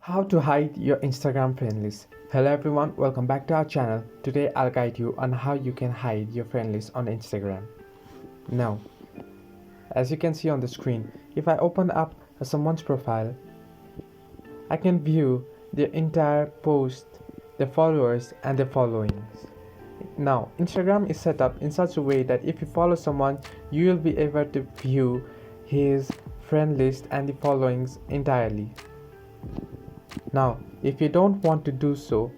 How to hide your Instagram friend list. Hello everyone, welcome back to our channel. Today I'll guide you on how you can hide your friend list on Instagram. Now, as you can see on the screen, if I open up someone's profile, I can view their entire post, their followers and their followings. Now, Instagram is set up in such a way that if you follow someone, you will be able to view his friend list and the followings entirely. Now, if you don't want to do so,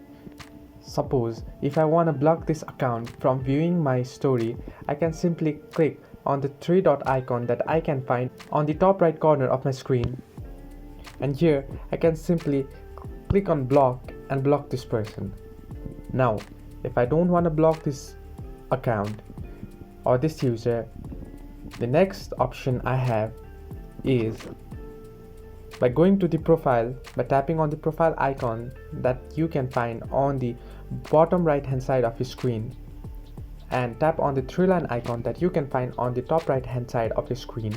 suppose if I want to block this account from viewing my story, I can simply click on the three dot icon that I can find on the top right corner of my screen, and here I can simply click on block and block this person. Now, if I don't want to block this account or this user, the next option I have is by going to the profile, by tapping on the profile icon that you can find on the bottom right hand side of your screen, and tap on the three line icon that you can find on the top right hand side of your screen.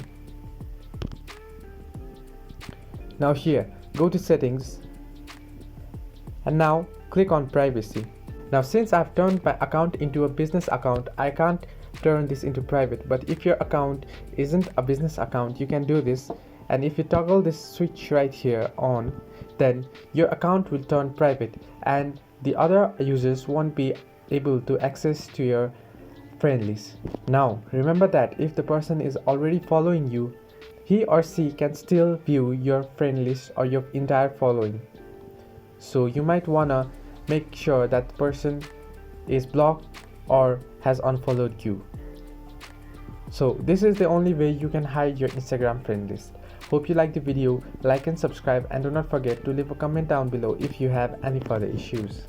Now here, go to settings and now click on privacy. Now since I've turned my account into a business account, I can't turn this into private, but if your account isn't a business account, you can do this. And if you toggle this switch right here on, then your account will turn private and the other users won't be able to access to your friend list. Now remember that if the person is already following you, he or she can still view your friend list or your entire following. So you might wanna make sure that the person is blocked or has unfollowed you. So this is the only way you can hide your Instagram friend list. Hope you liked the video, like and subscribe, and do not forget to leave a comment down below if you have any further issues.